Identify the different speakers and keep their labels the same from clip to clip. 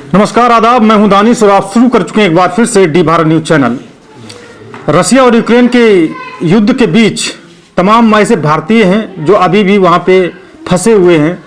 Speaker 1: नमस्कार आदाब, मैं हूं दानिश और आप शुरू कर चुके हैं एक बार फिर से D Bharat news channel. Russia और यूक्रेन के युद्ध के बीच तमाम ऐसे भारतीय हैं जो अभी भी वहां पे फंसे हुए हैं,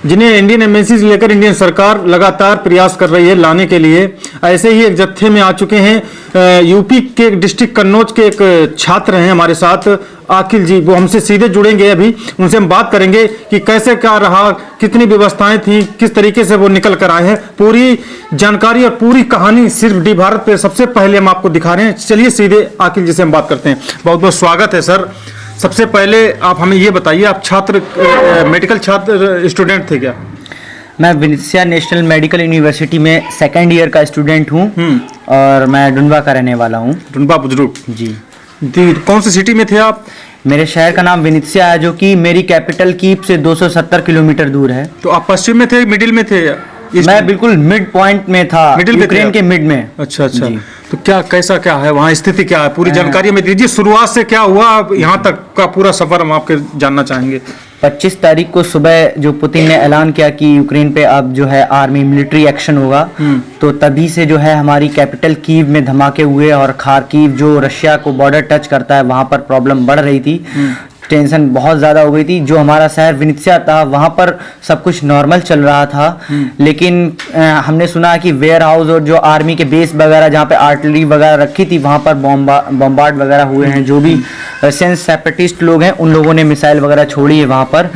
Speaker 1: जिन्हें इंडियन एम्बेसी से लेकर इंडियन सरकार लगातार प्रयास कर रही है लाने के लिए। ऐसे ही एक जत्थे में आ चुके हैं यूपी के डिस्ट्रिक्ट कन्नौज के एक छात्र हैं हमारे साथ, आकिल जी। वो हमसे सीधे जुड़ेंगे, अभी उनसे हम बात करेंगे कि कैसे क्या रहा, कितनी व्यवस्थाएं थी, किस तरीके से वो निकल कर आए हैं। पूरी जानकारी और पूरी कहानी सिर्फ डी भारत पे सबसे पहले हम आपको दिखा रहे हैं। चलिए सीधे आकिल जी से हम बात करते हैं। बहुत बहुत स्वागत है सर। सबसे पहले आप हमें ये बताइए, आप छात्र मेडिकल छात्र स्टूडेंट थे क्या?
Speaker 2: मैं विनित्सिया नेशनल मेडिकल यूनिवर्सिटी में सेकेंड ईयर का स्टूडेंट हूँ और मैं डुनबा का रहने वाला हूँ।
Speaker 1: डुनबा बुजुर्ग जी। कौन सी सिटी में थे आप?
Speaker 2: मेरे शहर का नाम विनित्सिया है, जो कि मेरी कैपिटल कीव से 270 किलोमीटर दूर है।
Speaker 1: तो आप पश्चिम में थे, मिडिल में थे?
Speaker 2: मैं बिल्कुल मिड पॉइंट में था, यूक्रेन के मिड में।
Speaker 1: अच्छा। तो क्या कैसा क्या है वहाँ, स्थिति क्या है, पूरी जानकारी हमें दीजिए। शुरुआत से क्या हुआ यहाँ तक का पूरा सफर हम आपके जानना चाहेंगे।
Speaker 2: 25 तारीख को सुबह जो पुतिन ने ऐलान किया कि यूक्रेन पे अब जो है आर्मी मिलिट्री एक्शन होगा, तो तभी से जो है हमारी कैपिटल कीव में धमाके हुए और खार्किव जो रशिया को बॉर्डर टच करता है वहाँ पर प्रॉब्लम बढ़ रही थी। टेंशन बहुत ज़्यादा हो गई थी। जो हमारा शहर विनित्सिया था वहाँ पर सब कुछ नॉर्मल चल रहा था, लेकिन हमने सुना कि वेयर हाउस और जो आर्मी के बेस वगैरह जहाँ पे आर्टिलरी वगैरह रखी थी वहाँ पर बॉम्बार्ड वगैरह हुए हैं। जो भी रशियन सेपरेटिस्ट लोग हैं उन लोगों ने मिसाइल वगैरह छोड़ी है वहाँ पर।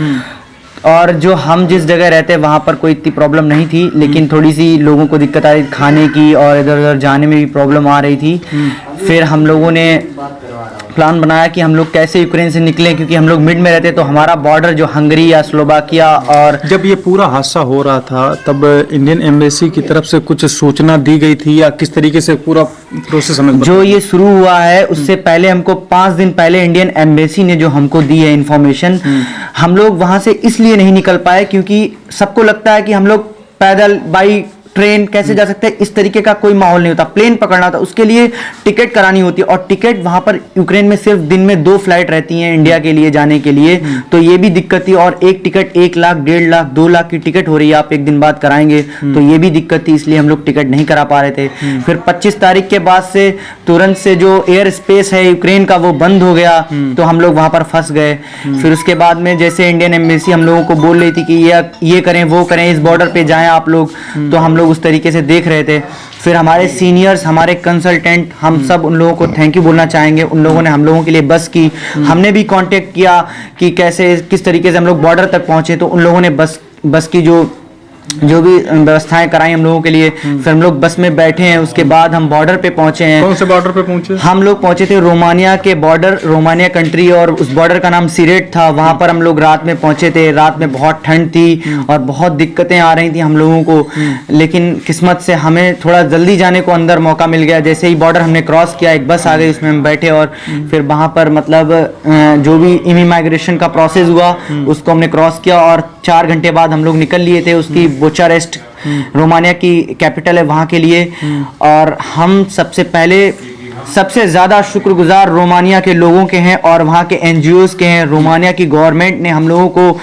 Speaker 2: और जो हम जिस जगह रहते हैं वहाँ पर कोई इतनी प्रॉब्लम नहीं थी, लेकिन थोड़ी सी लोगों को दिक्कत आ रही थी खाने की, और इधर उधर जाने में भी प्रॉब्लम आ रही थी। फिर हम लोगों ने प्लान बनाया कि हम लोग कैसे यूक्रेन से निकलें, क्योंकि हम लोग मिड में रहते तो हमारा बॉर्डर जो हंगरी या स्लोवाकिया। और
Speaker 1: जब ये पूरा हादसा हो रहा था तब इंडियन एम्बेसी की तरफ से कुछ सूचना दी गई थी या किस तरीके से पूरा प्रोसेस हमें?
Speaker 2: जो ये शुरू हुआ है उससे पहले हमको 5 दिन पहले इंडियन एम्बेसी ने जो हमको दी है इन्फॉर्मेशन, हम लोग वहां से इसलिए नहीं निकल पाए क्योंकि सबको लगता है कि हम लोग पैदल बाई ट्रेन कैसे जा सकते हैं, इस तरीके का कोई माहौल नहीं होता। प्लेन पकड़ना होता, उसके लिए टिकट करानी होती है, और टिकट वहां पर यूक्रेन में सिर्फ दिन में 2 फ्लाइट रहती हैं इंडिया के लिए जाने के लिए। तो ये भी दिक्कत थी, और एक टिकट 1 लाख, 1.5 लाख, 2 लाख की टिकट हो रही है, आप एक दिन बाद कराएंगे, तो ये भी दिक्कत थी, इसलिए हम लोग टिकट नहीं करा पा रहे थे। फिर 25 तारीख के बाद से तुरंत से जो एयर स्पेस है यूक्रेन का वो बंद हो गया, तो हम लोग वहां पर फंस गए। फिर उसके बाद में जैसे इंडियन एम्बेसी हम लोगों को बोल रही थी कि ये करें वो करें, इस बॉर्डर पे जाएं आप लोग, तो हम लोग उस तरीके से देख रहे थे। फिर हमारे सीनियर्स, हमारे कंसल्टेंट, हम सब उन लोगों को थैंक यू बोलना चाहेंगे। उन लोगों ने हम लोगों के लिए बस की, हमने भी कांटेक्ट किया कि कैसे किस तरीके से हम लोग बॉर्डर तक पहुंचे, तो उन लोगों ने बस की जो भी व्यवस्थाएं कराई हम लोगों के लिए। फिर हम लोग बस में बैठे हैं, उसके बाद हम बॉर्डर पे पहुंचे हैं।
Speaker 1: कौन से बॉर्डर पे पहुंचे? हम
Speaker 2: लोग पहुंचे थे रोमानिया के बॉर्डर, रोमानिया कंट्री, और उस बॉर्डर का नाम सिरेट था। वहां पर हम लोग रात में पहुंचे थे। रात में बहुत ठंड थी और बहुत दिक्कतें आ रही थी हम लोगों को, लेकिन किस्मत से हमें थोड़ा जल्दी जाने को अंदर मौका मिल गया। जैसे ही बॉर्डर हमने क्रॉस किया, एक बस आ गई, उसमें हम बैठे, और फिर वहां पर मतलब जो भी इमिग्रेशन का प्रोसेस हुआ उसको हमने क्रॉस किया, और 4 घंटे बाद हम लोग निकल लिए थे उसकी बुचारेस्ट, रोमानिया की कैपिटल है, वहां के लिए। और हम सबसे ज़्यादा शुक्रगुजार रोमानिया के लोगों के हैं और वहाँ के एनजीओज़ के हैं। रोमानिया की गवर्नमेंट ने हम लोगों को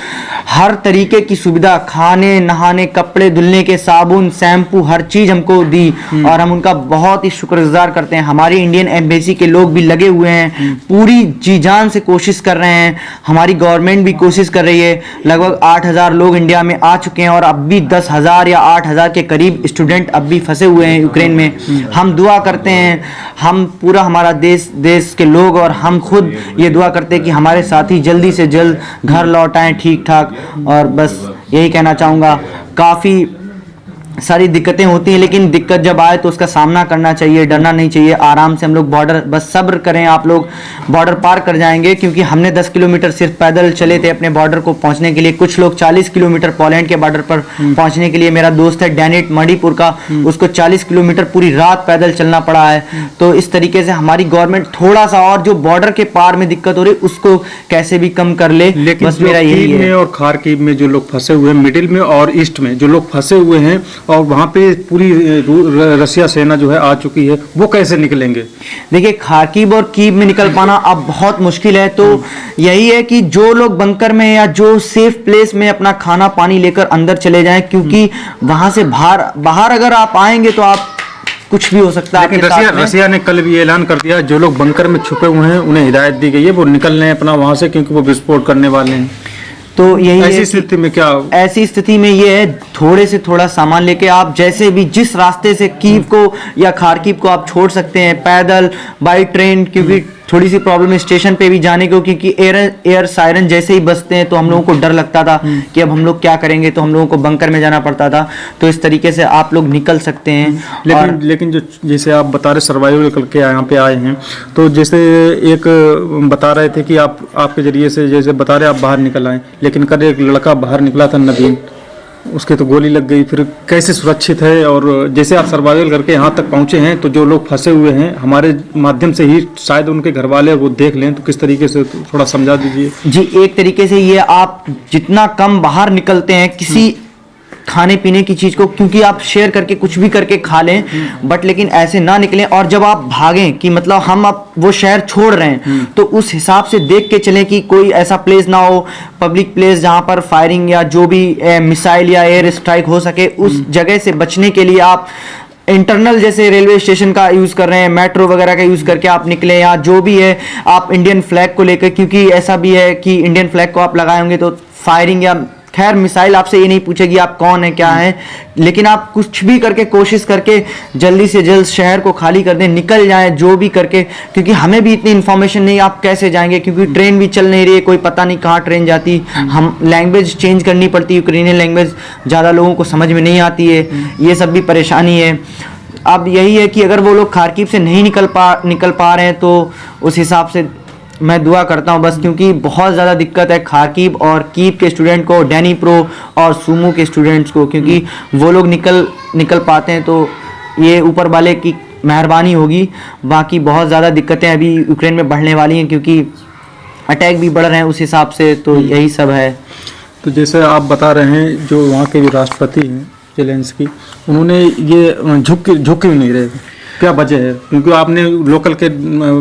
Speaker 2: हर तरीके की सुविधा, खाने, नहाने, कपड़े धुलने के साबुन, शैम्पू, हर चीज़ हमको दी, और हम उनका बहुत ही शुक्रगुजार करते हैं। हमारी इंडियन एम्बेसी के लोग भी लगे हुए हैं, पूरी जी जान से कोशिश कर रहे हैं। हमारी गवर्नमेंट भी कोशिश कर रही है। लगभग 8000 लोग इंडिया में आ चुके हैं, और अब भी 10,000 या 8,000 के करीब स्टूडेंट अब भी फंसे हुए हैं यूक्रेन में। हम दुआ करते हैं, हम पूरा हमारा देश के लोग और हम खुद ये दुआ करते हैं कि हमारे साथी जल्दी से जल्द घर लौट आएं ठीक ठाक। और बस यही कहना चाहूँगा, काफ़ी सारी दिक्कतें होती हैं, लेकिन दिक्कत जब आए तो उसका सामना करना चाहिए, डरना नहीं चाहिए। आराम से हम लोग बॉर्डर, बस सब्र करें, आप लोग बॉर्डर पार कर जाएंगे। क्योंकि हमने 10 किलोमीटर सिर्फ पैदल चले थे अपने बॉर्डर को पहुंचने के लिए। कुछ लोग 40 किलोमीटर पोलैंड के बॉर्डर पर पहुंचने के लिए, मेरा दोस्त है डैनिट मणिपुर का, उसको 40 किलोमीटर पूरी रात पैदल चलना पड़ा है। तो इस तरीके से हमारी गवर्नमेंट थोड़ा सा और जो बॉर्डर के पार में दिक्कत हो रही उसको कैसे भी कम कर ले, बस मेरा यही है।
Speaker 1: और खार्किव में जो लोग फंसे हुए हैं, मिडिल में और ईस्ट में जो लोग फंसे हुए हैं, और वहाँ पे पूरी रसिया सेना जो है आ चुकी है, वो कैसे निकलेंगे?
Speaker 2: देखिए, खार्किव और कीव में निकल पाना अब बहुत मुश्किल है। तो यही है कि जो लोग बंकर में या जो सेफ प्लेस में अपना खाना पानी लेकर अंदर चले जाएं, क्योंकि वहां से बाहर अगर आप आएंगे तो आप कुछ भी हो सकता है।
Speaker 1: लेकिन रसिया ने कल भी ऐलान कर दिया, जो लोग बंकर में छुपे हुए हैं उन्हें हिदायत दी गई है वो निकल लें अपना वहां से, क्योंकि वो विस्फोट करने वाले हैं।
Speaker 2: तो यही
Speaker 1: ऐसी स्थिति में क्या?
Speaker 2: ऐसी स्थिति में ये है, थोड़े से थोड़ा सामान लेके आप जैसे भी जिस रास्ते से कीव को या खार्किव को आप छोड़ सकते हैं, पैदल, बाई ट्रेन, क्योंकि थोड़ी सी प्रॉब्लम है स्टेशन पे भी जाने को, क्योंकि एयर सायरन जैसे ही बजते हैं तो हम लोगों को डर लगता था कि अब हम लोग क्या करेंगे, तो हम लोगों को बंकर में जाना पड़ता था। तो इस तरीके से आप लोग निकल सकते हैं।
Speaker 1: लेकिन जो जैसे आप बता रहे सर्वाइवल करके यहाँ पे आए हैं, तो जैसे एक बता रहे थे कि आपके जरिए से जैसे बता रहे आप बाहर निकल आए, लेकिन कल एक लड़का बाहर निकला था नवीन, उसके तो गोली लग गई, फिर कैसे सुरक्षित है? और जैसे आप सर्वाइवल करके यहाँ तक पहुँचे हैं, तो जो लोग फंसे हुए हैं हमारे माध्यम से ही शायद उनके घर वाले वो देख लें, तो किस तरीके से थोड़ा समझा दीजिए।
Speaker 2: जी, एक तरीके से ये आप जितना कम बाहर निकलते हैं किसी खाने पीने की चीज को, क्योंकि आप शेयर करके कुछ भी करके खा लें, बट लेकिन ऐसे ना निकलें। और जब आप भागें कि मतलब हम अब वो शहर छोड़ रहे हैं, तो उस हिसाब से देख के चलें कि कोई ऐसा प्लेस ना हो, पब्लिक प्लेस, जहां पर फायरिंग या जो भी मिसाइल या एयर स्ट्राइक हो सके। उस जगह से बचने के लिए आप इंटरनल जैसे रेलवे स्टेशन का यूज कर रहे हैं, मेट्रो वगैरह का यूज करके आप निकले, या जो भी है आप इंडियन फ्लैग को लेकर, क्योंकि ऐसा भी है कि इंडियन फ्लैग को आप लगाए होंगे तो फायरिंग या खैर मिसाइल आपसे ये नहीं पूछेगी आप कौन है क्या है, लेकिन आप कुछ भी करके कोशिश करके जल्दी से जल्द शहर को खाली कर दें, निकल जाएं जो भी करके, क्योंकि हमें भी इतनी इन्फॉर्मेशन नहीं आप कैसे जाएंगे, क्योंकि ट्रेन भी चल नहीं रही है, कोई पता नहीं कहाँ ट्रेन जाती, हम लैंग्वेज चेंज करनी पड़ती है, यूक्रेनियन लैंग्वेज ज़्यादा लोगों को समझ में नहीं आती है, ये सब भी परेशानी है। अब यही है कि अगर वो लोग खार्किव से नहीं निकल पा रहे हैं तो उस हिसाब से मैं दुआ करता हूं बस, क्योंकि बहुत ज़्यादा दिक्कत है खार्किव और कीव के स्टूडेंट को, डैनीप्रो और सूमो के स्टूडेंट्स को, क्योंकि वो लोग निकल पाते हैं तो ये ऊपर वाले की मेहरबानी होगी। बाकी बहुत ज़्यादा दिक्कतें अभी यूक्रेन में बढ़ने वाली हैं, क्योंकि अटैक भी बढ़ रहे हैं उस हिसाब से, तो यही सब है।
Speaker 1: तो जैसे आप बता रहे हैं, जो वहाँ के जो राष्ट्रपति हैं जेलेंस्की, उन्होंने ये झुक क्यों नहीं रहे, क्या वजह है? क्योंकि आपने लोकल के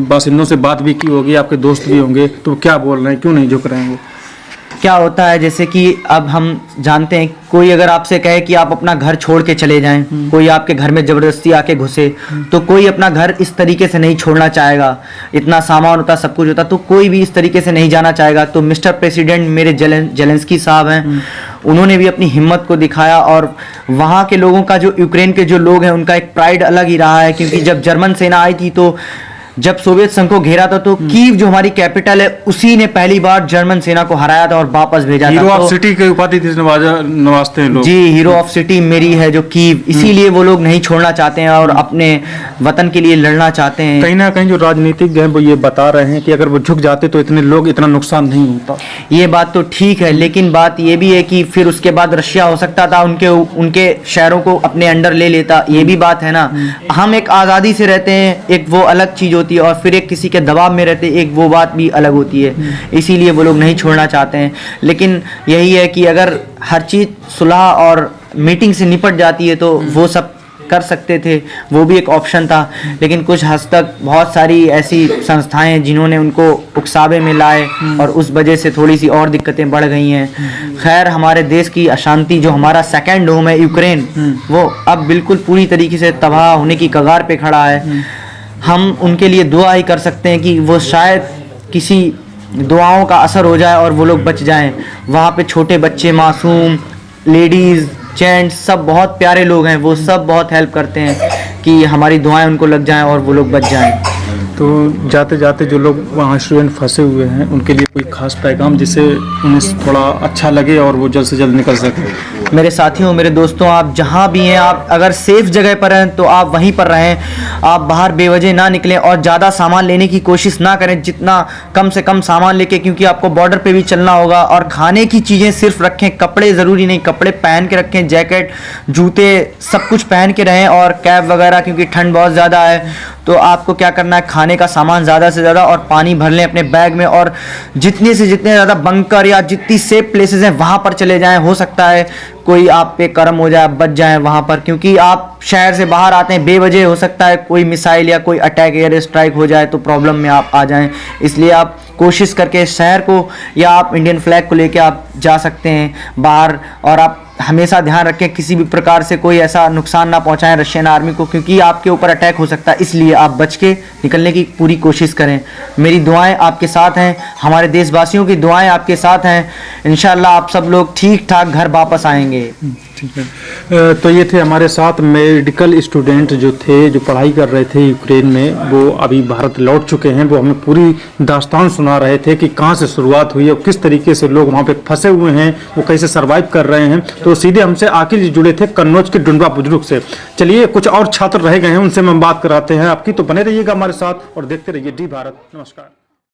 Speaker 1: बासिंदों से बात भी की होगी, आपके दोस्त भी होंगे, तो क्या बोल रहे हैं, क्यों नहीं झुक रहे हैं वो?
Speaker 2: क्या होता है, जैसे कि अब हम जानते हैं, कोई अगर आपसे कहे कि आप अपना घर छोड़ के चले जाएं, कोई आपके घर में जबरदस्ती आके घुसे, तो कोई अपना घर इस तरीके से नहीं छोड़ना चाहेगा। इतना सामान होता, सब कुछ होता, तो कोई भी इस तरीके से नहीं जाना चाहेगा। तो मिस्टर प्रेसिडेंट मेरे जेलेंस्की साहब हैं, उन्होंने भी अपनी हिम्मत को दिखाया, और वहाँ के लोगों का, जो यूक्रेन के जो लोग हैं, उनका एक प्राइड अलग ही रहा है, क्योंकि जब जर्मन सेना आई थी, तो जब सोवियत संघ को घेरा था, तो कीव जो हमारी कैपिटल है, उसी ने पहली बार जर्मन सेना को हराया था और वापस भेजा था।
Speaker 1: हीरो ऑफ सिटी की उपाधि नवाजते हैं लोग।
Speaker 2: जी, हीरो ऑफ सिटी मेरी है जो कीव, इसीलिए वो लोग नहीं छोड़ना चाहते हैं और अपने वतन के लिए लड़ना चाहते हैं।
Speaker 1: कहीं ना कहीं जो राजनीतिज्ञ हैं वो ये बता रहे हैं कि अगर वो झुक जाते तो इतना नुकसान नहीं होता।
Speaker 2: ये बात तो ठीक है, लेकिन बात ये भी है कि फिर उसके बाद रशिया हो सकता था उनके शहरों को अपने अंडर ले लेता, ये भी बात है ना। हम एक आज़ादी से रहते हैं, एक वो अलग चीज़ होती है, और फिर एक किसी के दबाव में रहते, एक वो बात भी अलग होती है। इसीलिए वो लोग नहीं छोड़ना चाहते हैं। लेकिन यही है कि अगर हर चीज़ सुलह और मीटिंग से निपट जाती है तो वो सब कर सकते थे, वो भी एक ऑप्शन था। लेकिन कुछ हद तक बहुत सारी ऐसी संस्थाएं हैं जिन्होंने उनको उकसावे में लाए, और उस वजह से थोड़ी सी और दिक्कतें बढ़ गई हैं। खैर, हमारे देश की अशांति, जो हमारा सेकंड होम है यूक्रेन, वो अब बिल्कुल पूरी तरीके से तबाह होने की कगार पे खड़ा है। हम उनके लिए दुआ ही कर सकते हैं कि वो शायद किसी दुआओं का असर हो जाए और वो लोग बच जाएं। वहाँ पे छोटे बच्चे, मासूम, लेडीज़, जेंट्स, सब बहुत प्यारे लोग हैं, वो सब बहुत हेल्प करते हैं कि हमारी दुआएं उनको लग जाएं और वो लोग बच जाएं।
Speaker 1: तो जाते जाते जो लोग वहाँ स्टूडेंट फंसे हुए हैं, उनके लिए कोई खास पैगाम जिससे उन्हें थोड़ा अच्छा लगे और वो जल्द से जल्द निकल सके?
Speaker 2: मेरे साथियों, मेरे दोस्तों, आप जहाँ भी हैं, आप अगर सेफ जगह पर हैं तो आप वहीं पर रहें। आप बाहर बेवजह ना निकलें और ज़्यादा सामान लेने की कोशिश ना करें, जितना कम से कम सामान लेके, क्योंकि आपको बॉर्डर पे भी चलना होगा। और खाने की चीज़ें सिर्फ रखें, कपड़े ज़रूरी नहीं, कपड़े पहन के रखें, जैकेट, जूते, सब कुछ पहन के रहें, और कैप वगैरह, क्योंकि ठंड बहुत ज़्यादा है। तो आपको क्या करना है, खाने खाने का सामान ज़्यादा से ज़्यादा और पानी भर लें अपने बैग में, और जितने से जितने ज़्यादा बंकर या जितनी सेफ प्लेसेस हैं वहाँ पर चले जाएं। हो सकता है कोई आप पे कर्म हो जाए, आप बच जाएं वहाँ पर, क्योंकि आप शहर से बाहर आते हैं बेवजह, हो सकता है कोई मिसाइल या कोई अटैक एयर स्ट्राइक हो जाए तो प्रॉब्लम में आप आ जाएं। इसलिए आप कोशिश करके शहर को या आप इंडियन फ्लैग को लेके आप जा सकते हैं बाहर, और आप हमेशा ध्यान रखें किसी भी प्रकार से कोई ऐसा नुकसान ना पहुंचाएं रशियन आर्मी को, क्योंकि आपके ऊपर अटैक हो सकता है। इसलिए आप बच के निकलने की पूरी कोशिश करें। मेरी दुआएं आपके साथ हैं, हमारे देशवासियों की दुआएं आपके साथ हैं। इंशाल्लाह आप सब लोग ठीक ठाक घर वापस आएंगे।
Speaker 1: ठीक है। तो ये थे हमारे साथ मेडिकल स्टूडेंट जो थे, जो पढ़ाई कर रहे थे यूक्रेन में, वो अभी भारत लौट चुके हैं। वो हमें पूरी दास्तान सुना रहे थे कि कहाँ से शुरुआत हुई और किस तरीके से लोग वहाँ पे फंसे हुए हैं, वो कैसे सर्वाइव कर रहे हैं। तो सीधे हमसे आकिल जी जुड़े थे कन्नौज के डुंडवा बुजुर्ग से। चलिए कुछ और छात्र रह गए हैं, उनसे हम बात कराते हैं आपकी, तो बने रहिएगा हमारे साथ और देखते रहिए डी भारत। नमस्कार।